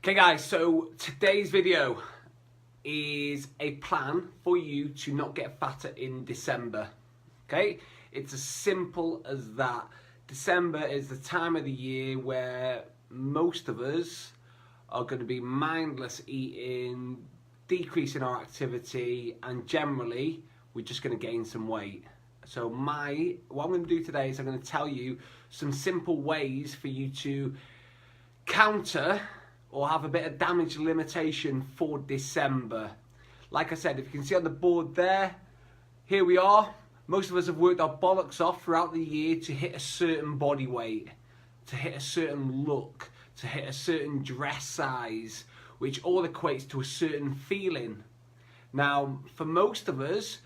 Okay guys, so today's video is a plan for you to not get fatter in December. Okay, it's as simple as that. December is the time of the year where most of us are going to be mindless eating, decreasing our activity, and generally we're just going to gain some weight. So what I'm going to do today is I'm going to tell you some simple ways for you to counter or have a bit of damage limitation for December. Like I said, if you can see on the board there, here we are. Most of us have worked our bollocks off throughout the year to hit a certain body weight, to hit a certain look, to hit a certain dress size, which all equates to a certain feeling. Now, for most of us,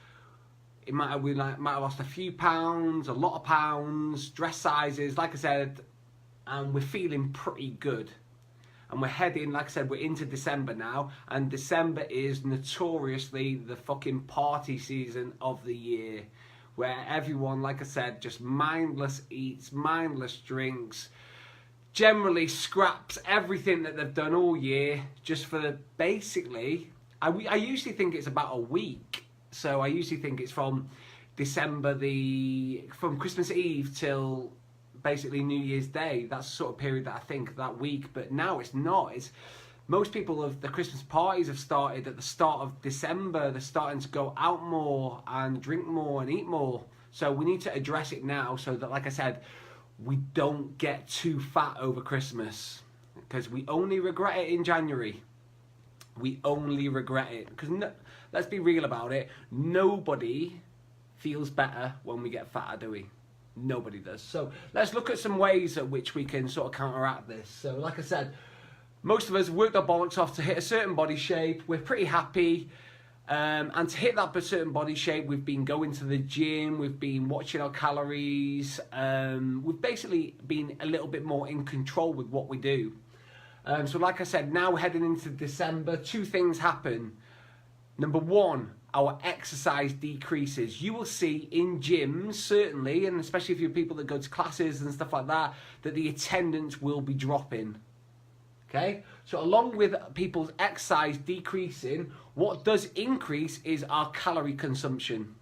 we might have lost a few pounds, a lot of pounds, dress sizes, like I said, and we're feeling pretty good. And we're heading, like I said, we're into December now, and December is notoriously the fucking party season of the year, where everyone, like I said, just mindless eats, mindless drinks, generally scraps everything that they've done all year just for basically, I usually think it's about a week. So I usually think it's from December, from Christmas Eve till basically New Year's Day. That's the sort of period that I think, that week. But now it's not. Most people the Christmas parties have started at the start of December. They're starting to go out more and drink more and eat more. So we need to address it now so that, like I said, we don't get too fat over Christmas, because we only regret it in January. We only regret it because let's be real about it. Nobody feels better when we get fatter, do we? Nobody does. So let's look at some ways at which we can sort of counteract this. So like I said, most of us worked our bollocks off to hit a certain body shape. We're pretty happy. And to hit that certain body shape, we've been going to the gym, we've been watching our calories. We've basically been a little bit more in control with what we do. So like I said, now we're heading into December, two things happen. Number one, our exercise decreases. You will see in gyms, certainly, and especially if you're people that go to classes and stuff like that, that the attendance will be dropping. Okay? So along with people's exercise decreasing, what does increase is our calorie consumption.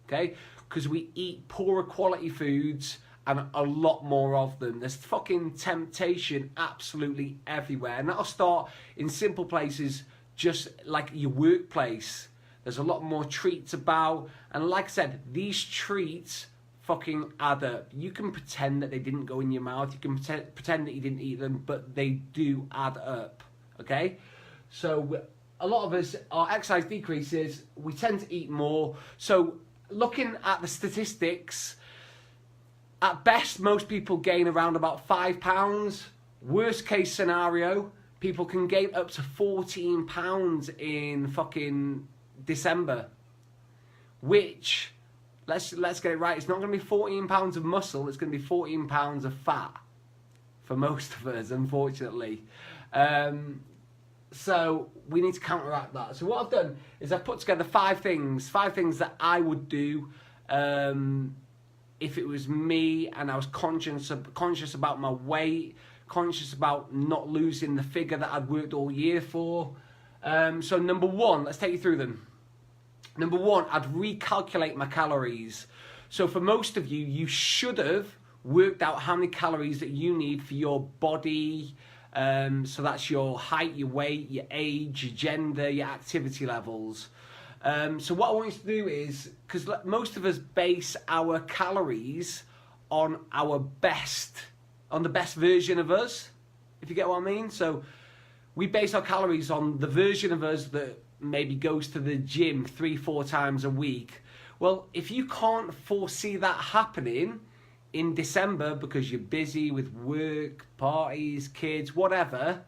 Okay? Because we eat poorer quality foods and a lot more of them. There's fucking temptation absolutely everywhere. And that'll start in simple places, just like your workplace. There's a lot more treats about. And like I said, these treats fucking add up. You can pretend that they didn't go in your mouth. You can pretend that you didn't eat them, but they do add up. Okay? So a lot of us, our exercise decreases. We tend to eat more. So looking at the statistics, at best, most people gain around about 5 pounds. Worst case scenario, people can gain up to 14 pounds in fucking December. Which, let's get it right, it's not going to be 14 pounds of muscle, it's going to be 14 pounds of fat. For most of us, unfortunately. So we need to counteract that. So what I've done is I've put together 5 things that I would do if it was me and I was conscious about my weight, conscious about not losing the figure that I'd worked all year for. So number one, let's take you through them. Number one, I'd recalculate my calories. So for most of you, you should have worked out how many calories that you need for your body. So that's your height, your weight, your age, your gender, your activity levels. So what I want you to do is, because most of us base our calories on the best version of us, if you get what I mean. So we base our calories on the version of us that maybe goes to the gym 3-4 times a week. Well, if you can't foresee that happening in December because you're busy with work, parties, kids, whatever,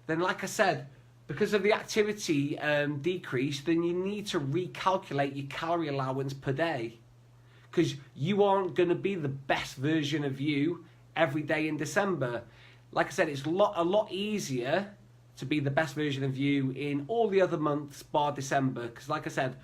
then like I said, because of the activity decrease, then you need to recalculate your calorie allowance per day. Because you aren't going to be the best version of you every day in December. Like I said, it's a lot easier to be the best version of you in all the other months bar December. Because like I said,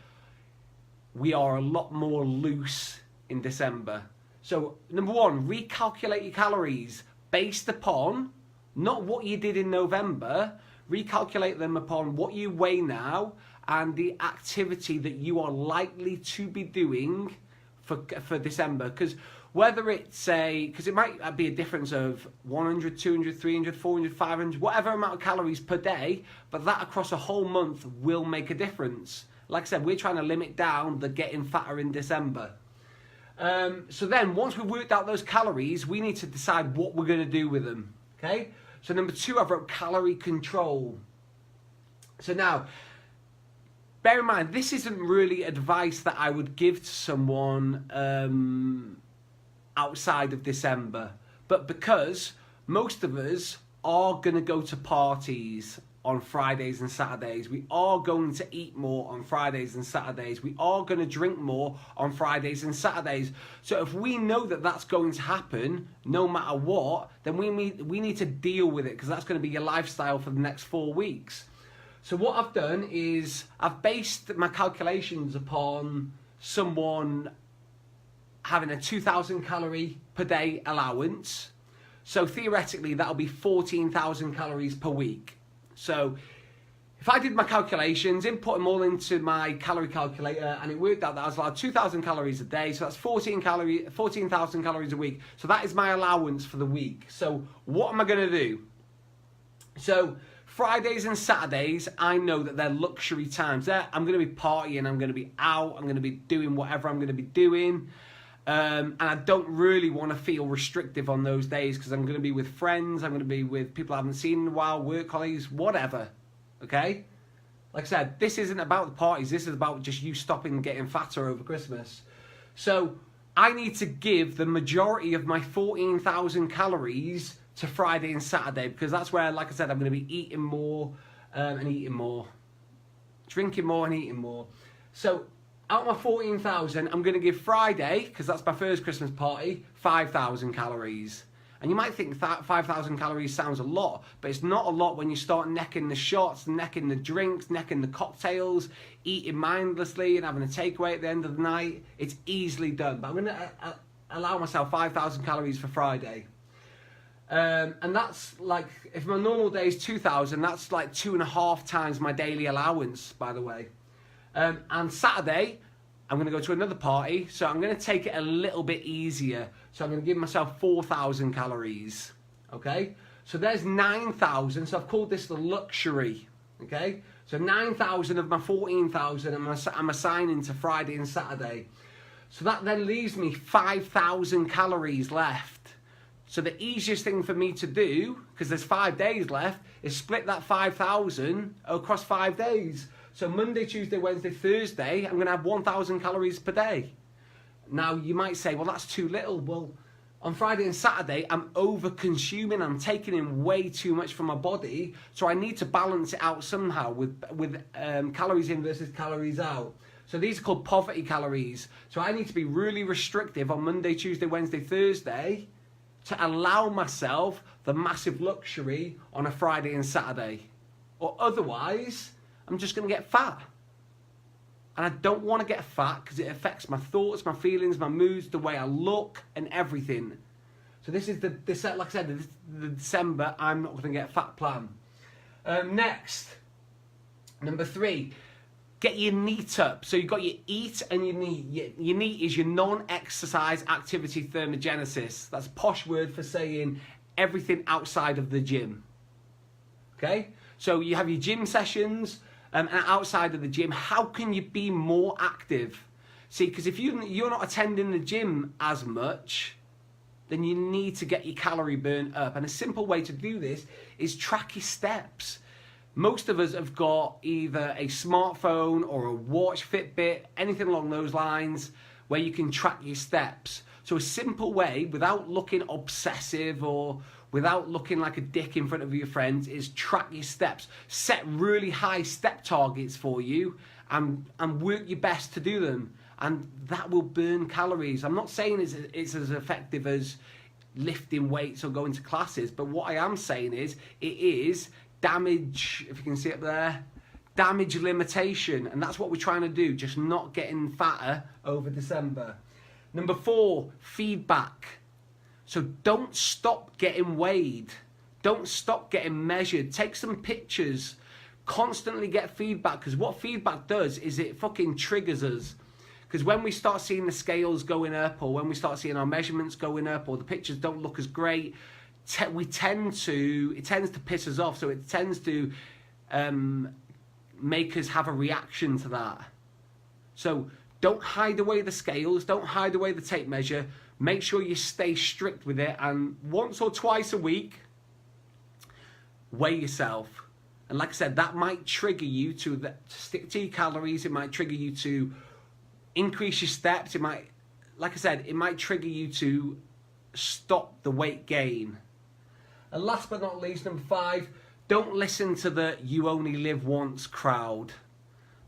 we are a lot more loose in December. So number one, recalculate your calories based upon not what you did in November. Recalculate them upon what you weigh now and the activity that you are likely to be doing for December. Because whether it's because it might be a difference of 100, 200, 300, 400, 500, whatever amount of calories per day, but that across a whole month will make a difference. Like I said, we're trying to limit down the getting fatter in December. So then, once we've worked out those calories, we need to decide what we're going to do with them. Okay? So number 2, I've wrote calorie control. So now, bear in mind, this isn't really advice that I would give to someone outside of December. But because most of us are going to go to parties on Fridays and Saturdays, we are going to eat more on Fridays and Saturdays, we are going to drink more on Fridays and Saturdays. So if we know that that's going to happen no matter what, then we need to deal with it, because that's going to be your lifestyle for the next 4 weeks. So what I've done is I've based my calculations upon someone having a 2,000 calorie per day allowance. So theoretically that'll be 14,000 calories per week. So if I did my calculations, input them all into my calorie calculator, and it worked out that I was allowed 2,000 calories a day, so that's 14,000 calories a week. So that is my allowance for the week. So what am I going to do? So Fridays and Saturdays, I know that they're luxury times. I'm going to be partying, I'm going to be out, I'm going to be doing whatever I'm going to be doing. And I don't really want to feel restrictive on those days, because I'm going to be with friends, I'm going to be with people I haven't seen in a while, work colleagues, whatever. Okay? Like I said, this isn't about the parties, this is about just you stopping and getting fatter over Christmas. So I need to give the majority of my 14,000 calories to Friday and Saturday, because that's where, like I said, I'm going to be eating more and eating more, drinking more and eating more. So out of my 14,000, I'm going to give Friday, because that's my first Christmas party, 5,000 calories. And you might think that 5,000 calories sounds a lot, but it's not a lot when you start necking the shots, necking the drinks, necking the cocktails, eating mindlessly and having a takeaway at the end of the night. It's easily done. But I'm going to allow myself 5,000 calories for Friday. And that's like, if my normal day is 2,000, that's like 2.5 times my daily allowance, by the way. And Saturday, I'm going to go to another party, so I'm going to take it a little bit easier. So I'm going to give myself 4,000 calories, okay? So there's 9,000, so I've called this the luxury, okay? So 9,000 of my 14,000 I'm assigning to Friday and Saturday. So that then leaves me 5,000 calories left. So the easiest thing for me to do, because there's 5 days left, is split that 5,000 across 5 days. So Monday, Tuesday, Wednesday, Thursday, I'm going to have 1,000 calories per day. Now, you might say, well, that's too little. Well, on Friday and Saturday, I'm over-consuming. I'm taking in way too much from my body. So I need to balance it out somehow with calories in versus calories out. So these are called poverty calories. So I need to be really restrictive on Monday, Tuesday, Wednesday, Thursday to allow myself the massive luxury on a Friday and Saturday. Or otherwise, I'm just going to get fat. And I don't want to get fat because it affects my thoughts, my feelings, my moods, the way I look and everything. So this is like I said, the December I'm not going to get fat plan. Next, number 3, get your NEAT up. So you've got your EAT and your NEAT. Your NEAT is your non-exercise activity thermogenesis. That's a posh word for saying everything outside of the gym. Okay? So you have your gym sessions, and outside of the gym, how can you be more active? See, because if you're not attending the gym as much, then you need to get your calorie burn up. And a simple way to do this is track your steps. Most of us have got either a smartphone or a watch, Fitbit, anything along those lines, where you can track your steps. So a simple way, without looking obsessive or without looking like a dick in front of your friends, is track your steps. Set really high step targets for you and work your best to do them. And that will burn calories. I'm not saying it's as effective as lifting weights or going to classes, but what I am saying is it is damage, if you can see it there, damage limitation. And that's what we're trying to do, just not getting fatter over December. Number 4, feedback. So don't stop getting weighed. Don't stop getting measured. Take some pictures. Constantly get feedback, because what feedback does is it fucking triggers us. Because when we start seeing the scales going up, or when we start seeing our measurements going up, or the pictures don't look as great, it tends to piss us off. So it tends to make us have a reaction to that. So don't hide away the scales, don't hide away the tape measure. Make sure you stay strict with it, and once or twice a week, weigh yourself. And like I said, that might trigger you to stick to your calories. It might trigger you to increase your steps. It might, like I said, it might trigger you to stop the weight gain. And last but not least, number 5, don't listen to the "you only live once" crowd.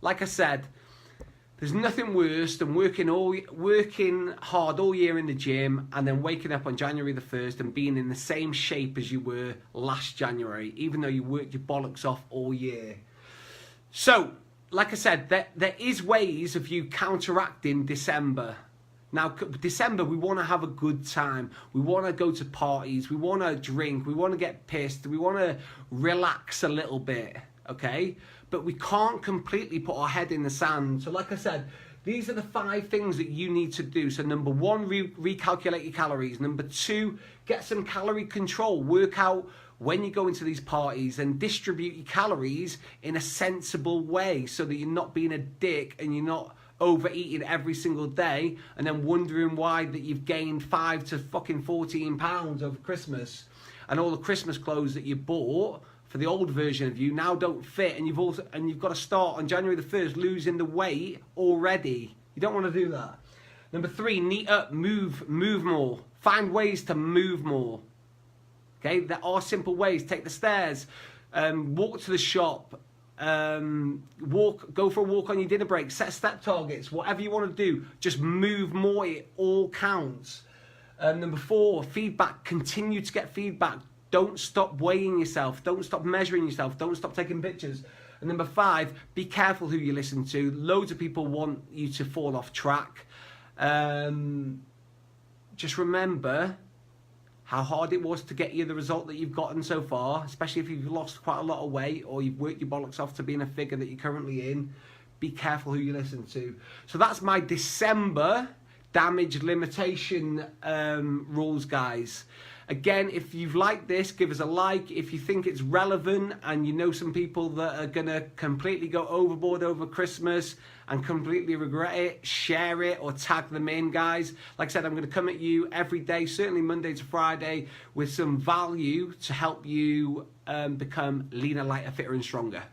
Like I said, there's nothing worse than working hard all year in the gym and then waking up on January the 1st and being in the same shape as you were last January, even though you worked your bollocks off all year. So, like I said, there is ways of you counteracting December. Now, December, we want to have a good time. We want to go to parties. We want to drink. We want to get pissed. We want to relax a little bit, okay? But we can't completely put our head in the sand. So like I said, these are the 5 things that you need to do. So number 1, recalculate your calories. Number 2, get some calorie control. Work out when you go into these parties and distribute your calories in a sensible way so that you're not being a dick and you're not overeating every single day and then wondering why that you've gained 5 to fucking 14 pounds over Christmas, and all the Christmas clothes that you bought for the old version of you now don't fit, and you've got to start on January the 1st losing the weight already. You don't want to do that. Number 3, neat up, move go Find ways to move more. Okay, there are simple ways. Take the stairs, walk to the shop, go for a walk on your dinner break, set step targets, whatever you want to do. Just move more, it all counts. Number 4, feedback. Continue to get feedback. Don't stop weighing yourself. Don't stop measuring yourself. Don't stop taking pictures. And number 5, be careful who you listen to. Loads of people want you to fall off track. Just remember how hard it was to get you the result that you've gotten so far, especially if you've lost quite a lot of weight or you've worked your bollocks off to being a figure that you're currently in. Be careful who you listen to. So that's my December damage limitation rules, guys. Again, if you've liked this, give us a like. If you think it's relevant and you know some people that are going to completely go overboard over Christmas and completely regret it, share it or tag them in, guys. Like I said, I'm going to come at you every day, certainly Monday to Friday, with some value to help you become leaner, lighter, fitter and stronger.